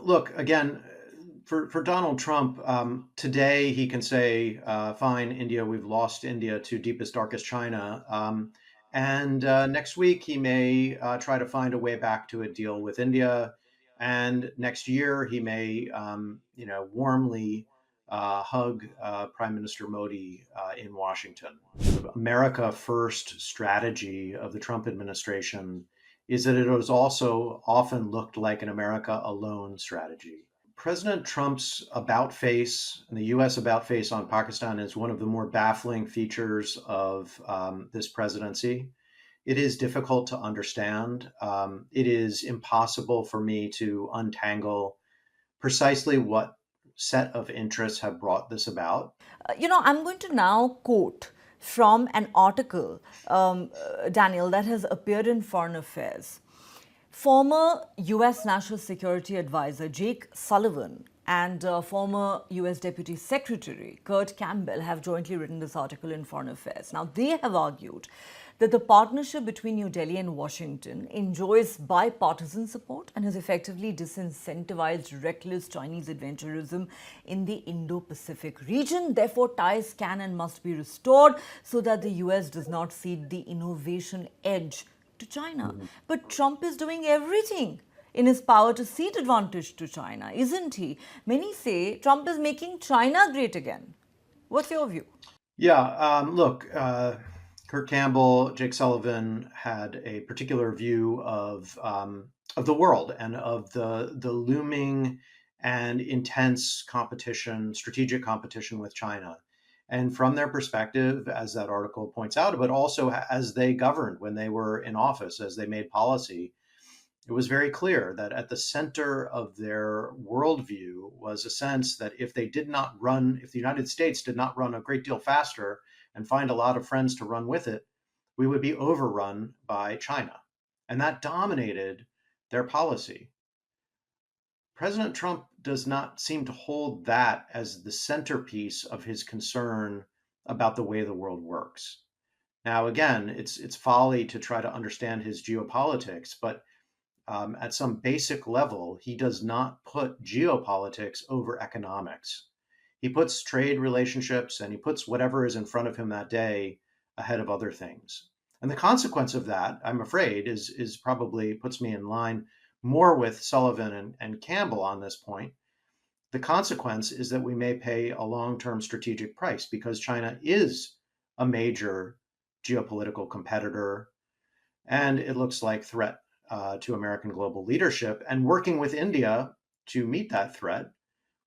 Look, again, for Donald Trump, today he can say, fine, India, we've lost India to deepest, darkest China. And next week he may try to find a way back to a deal with India. And next year he may, warmly hug Prime Minister Modi in Washington. The America First strategy of the Trump administration is that it has also often looked like an America alone strategy. President Trump's about face and the US about face on Pakistan is one of the more baffling features of this presidency. It is difficult to understand. It is impossible for me to untangle precisely what set of interests have brought this about. I'm going to now quote from an article, Daniel, that has appeared in Foreign Affairs. Former US National Security Advisor Jake Sullivan and former US Deputy Secretary Kurt Campbell have jointly written this article in Foreign Affairs. Now, they have argued that the partnership between New Delhi and Washington enjoys bipartisan support and has effectively disincentivized reckless Chinese adventurism in the Indo-Pacific region. Therefore, ties can and must be restored so that the US does not cede the innovation edge to China. But Trump is doing everything in his power to cede advantage to China, isn't he? Many say Trump is making China great again. What's your view? Yeah, look, Kurt Campbell, Jake Sullivan had a particular view of the world and of the looming and intense competition, strategic competition with China. And from their perspective, as that article points out, but also as they governed when they were in office, as they made policy, it was very clear that at the center of their worldview was a sense that if the United States did not run a great deal faster and find a lot of friends to run with it, we would be overrun by China. And that dominated their policy. President Trump does not seem to hold that as the centerpiece of his concern about the way the world works. Now, again, it's folly to try to understand his geopolitics, but at some basic level, he does not put geopolitics over economics. He puts trade relationships and he puts whatever is in front of him that day ahead of other things. And the consequence of that, I'm afraid, is probably puts me in line more with Sullivan and Campbell on this point. The consequence is that we may pay a long-term strategic price because China is a major geopolitical competitor, and it looks like threat to American global leadership. And working with India to meet that threat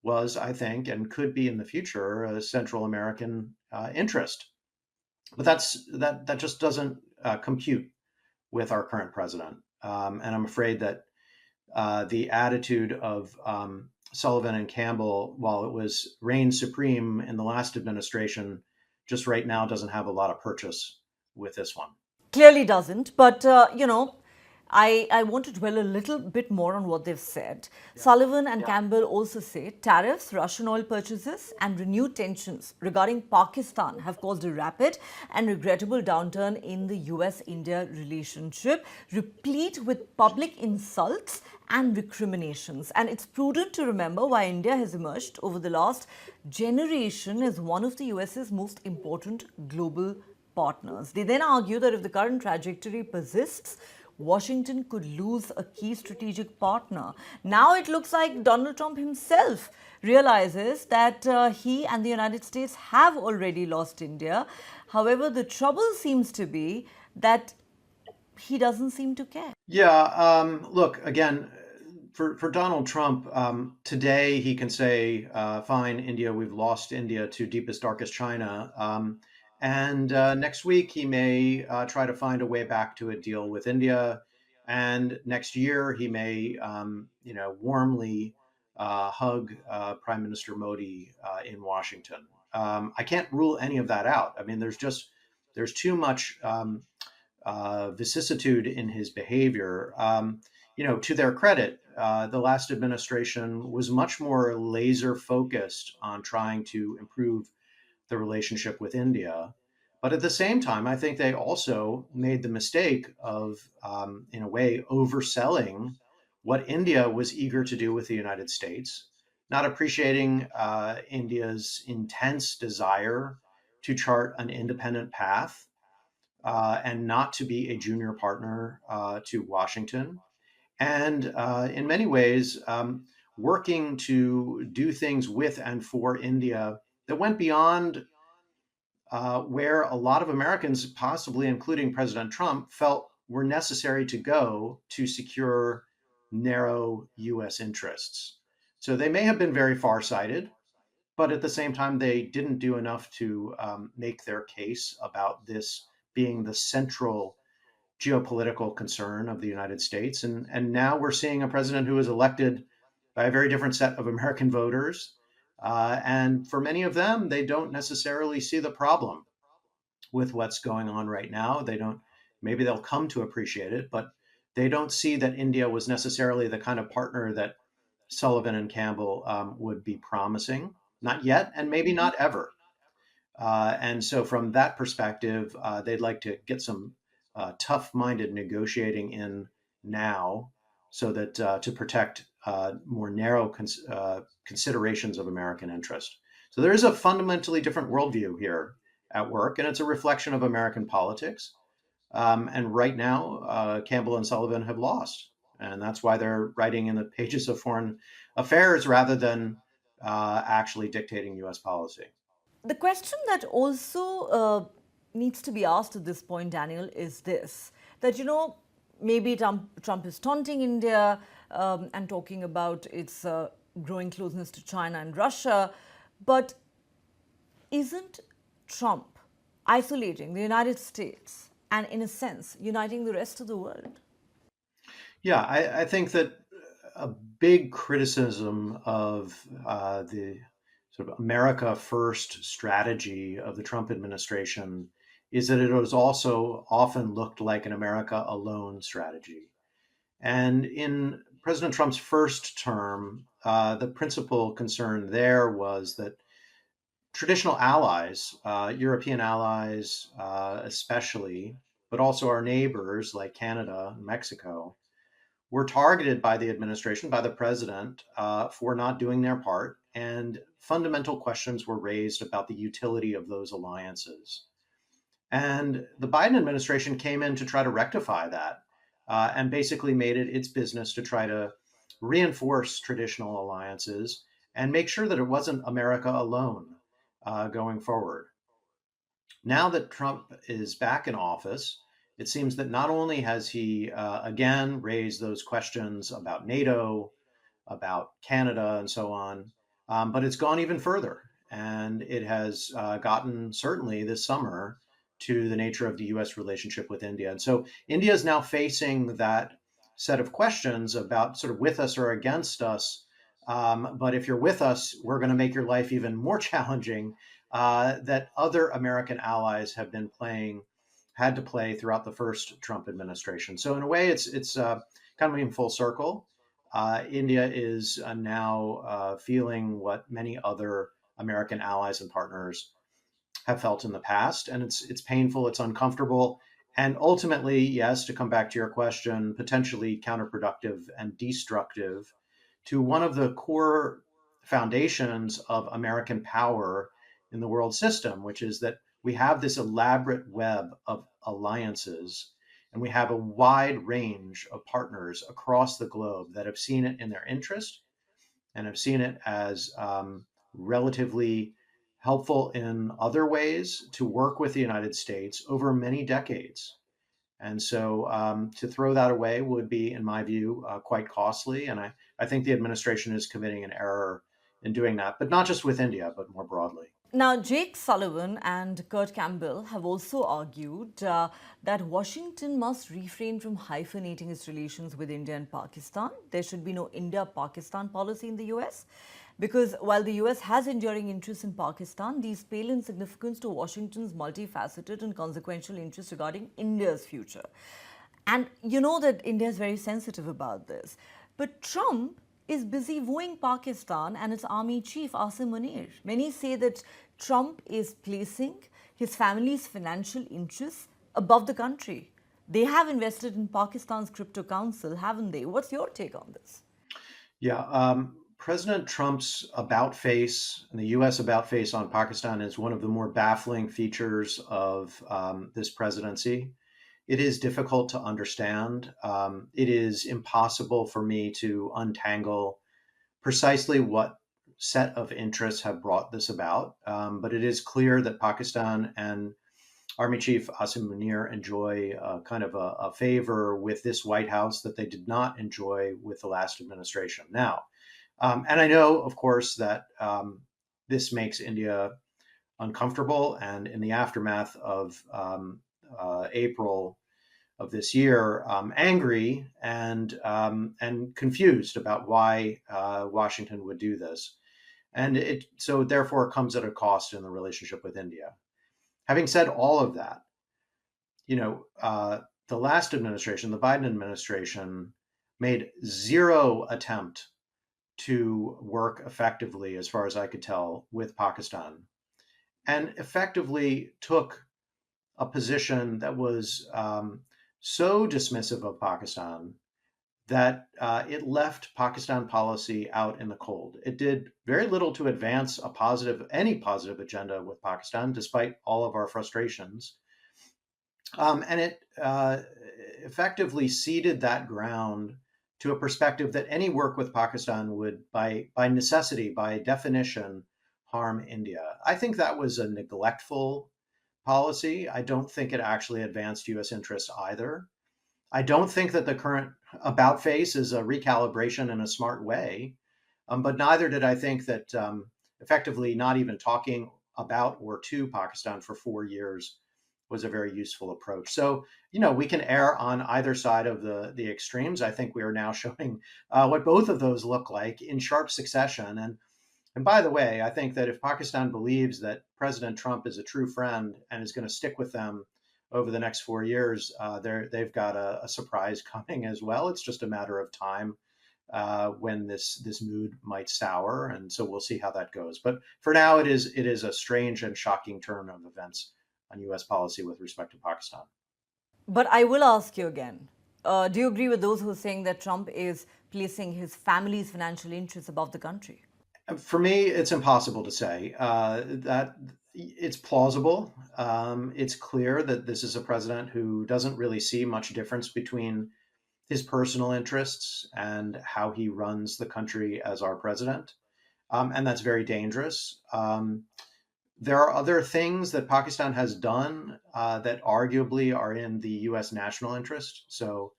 was, I think, and could be in the future, a Central American interest. But that just doesn't compute with our current president. And I'm afraid that the attitude of Sullivan and Campbell, while it was reigned supreme in the last administration, just right now doesn't have a lot of purchase with this one. Clearly doesn't, but I want to dwell a little bit more on what they've said. Sullivan and Campbell also say tariffs, Russian oil purchases, and renewed tensions regarding Pakistan have caused a rapid and regrettable downturn in the US India relationship, replete with public insults and recriminations. And it's prudent to remember why India has emerged over the last generation as one of the US's most important global partners. They then argue that if the current trajectory persists, Washington could lose a key strategic partner. Now it looks like Donald Trump himself realizes that he and the United States have already lost India. However, the trouble seems to be that he doesn't seem to care. Yeah, look, again, for Donald Trump, today he can say, fine, India, we've lost India to deepest, darkest China. And next week, he may try to find a way back to a deal with India. And next year, he may, warmly hug Prime Minister Modi in Washington. I can't rule any of that out. I mean, there's too much vicissitude in his behavior. To their credit, the last administration was much more laser focused on trying to improve the relationship with India. But at the same time, I think they also made the mistake of, in a way, overselling what India was eager to do with the United States, not appreciating India's intense desire to chart an independent path and not to be a junior partner to Washington. And in many ways, working to do things with and for India that went beyond where a lot of Americans, possibly including President Trump, felt were necessary to go to secure narrow US interests. So they may have been very farsighted, but at the same time, they didn't do enough to make their case about this being the central geopolitical concern of the United States. And now we're seeing a president who was elected by a very different set of American voters. And for many of them, they don't necessarily see the problem with what's going on right now. They don't, maybe they'll come to appreciate it, but they don't see that India was necessarily the kind of partner that Sullivan and Campbell would be promising. Not yet, and maybe not ever. And so, from that perspective, they'd like to get some tough minded negotiating in now so that to protect more narrow considerations of American interest. So, there is a fundamentally different worldview here at work, and it's a reflection of American politics. And right now, Campbell and Sullivan have lost. And that's why they're writing in the pages of foreign affairs rather than actually dictating US policy. The question that also needs to be asked at this point, Daniel, is this: that, maybe Trump is taunting India and talking about its growing closeness to China and Russia, but isn't Trump isolating the United States and, in a sense, uniting the rest of the world? Yeah, I think that a big criticism of the sort of America First strategy of the Trump administration is that it was also often looked like an America alone strategy. And in President Trump's first term, the principal concern there was that traditional allies, European allies especially, but also our neighbors like Canada and Mexico, were targeted by the administration, by the president, for not doing their part. And fundamental questions were raised about the utility of those alliances. And the Biden administration came in to try to rectify that and basically made it its business to try to reinforce traditional alliances and make sure that it wasn't America alone going forward. Now that Trump is back in office, it seems that not only has he again raised those questions about NATO, about Canada, and so on, but it's gone even further. And it has gotten, certainly this summer, to the nature of the US relationship with India. And so India is now facing that set of questions about sort of with us or against us. But if you're with us, we're going to make your life even more challenging that other American allies have been had to play throughout the first Trump administration. So in a way, it's kind of in full circle. India is now feeling what many other American allies and partners have felt in the past, and it's painful, it's uncomfortable, and ultimately, yes, to come back to your question, potentially counterproductive and destructive to one of the core foundations of American power in the world system, which is that we have this elaborate web of alliances and we have a wide range of partners across the globe that have seen it in their interest and have seen it as relatively helpful in other ways to work with the United States over many decades. And so to throw that away would be, in my view, quite costly. And I think the administration is committing an error in doing that, but not just with India, but more broadly. Now, Jake Sullivan and Kurt Campbell have also argued that Washington must refrain from hyphenating its relations with India and Pakistan. There should be no India-Pakistan policy in the US, because while the US has enduring interests in Pakistan, these pale in significance to Washington's multifaceted and consequential interests regarding India's future. And you know that India is very sensitive about this. But Trump is busy wooing Pakistan and its army chief, Asim Munir. Many say that Trump is placing his family's financial interests above the country. They have invested in Pakistan's crypto council, haven't they? What's your take on this? Yeah, President Trump's about face and the U.S. about face on Pakistan is one of the more baffling features of this presidency. It is difficult to understand. It is impossible for me to untangle precisely what set of interests have brought this about. But it is clear that Pakistan and Army Chief Asim Munir enjoy kind of a favor with this White House that they did not enjoy with the last administration. Now, and I know, of course, that this makes India uncomfortable. And in the aftermath of April of this year, angry and confused about why Washington would do this, and it so therefore comes at a cost in the relationship with India. Having said all of that, you know, the last administration, the Biden administration, made zero attempt to work effectively, as far as I could tell, with Pakistan, and effectively took a position that was so dismissive of Pakistan that it left Pakistan policy out in the cold. It did very little to advance any positive agenda with Pakistan, despite all of our frustrations. And it effectively ceded that ground to a perspective that any work with Pakistan would, by necessity, by definition, harm India. I think that was a neglectful policy. I don't think it actually advanced U.S. interests either. I don't think that the current about face is a recalibration in a smart way, but neither did I think that effectively not even talking about or to Pakistan for 4 years was a very useful approach. So, we can err on either side of the extremes. I think we are now showing what both of those look like in sharp succession. And by the way, I think that if Pakistan believes that President Trump is a true friend and is going to stick with them over the next 4 years, they've got a surprise coming as well. It's just a matter of time when this mood might sour, and so we'll see how that goes. But for now, it is a strange and shocking turn of events on U.S. policy with respect to Pakistan. But I will ask you again. Do you agree with those who are saying that Trump is placing his family's financial interests above the country? For me, it's impossible to say. That it's plausible. It's clear that this is a president who doesn't really see much difference between his personal interests and how he runs the country as our president. And that's very dangerous. There are other things that Pakistan has done that arguably are in the U.S. national interest. So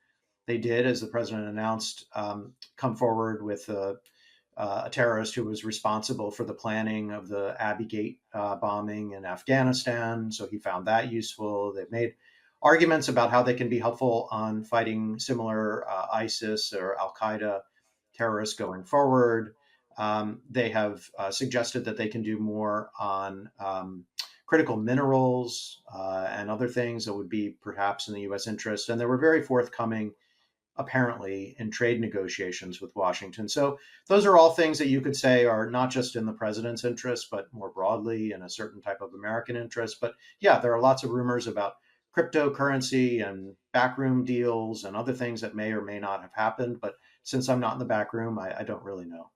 they did, as the president announced, come forward with a terrorist who was responsible for the planning of the Abbey Gate bombing in Afghanistan. So he found that useful. They've made arguments about how they can be helpful on fighting similar ISIS or Al Qaeda terrorists going forward. They have suggested that they can do more on critical minerals and other things that would be perhaps in the U.S. interest. And they were very forthcoming, apparently, in trade negotiations with Washington. So those are all things that you could say are not just in the president's interest, but more broadly in a certain type of American interest. But yeah, there are lots of rumors about cryptocurrency and backroom deals and other things that may or may not have happened. But since I'm not in the back room, I don't really know.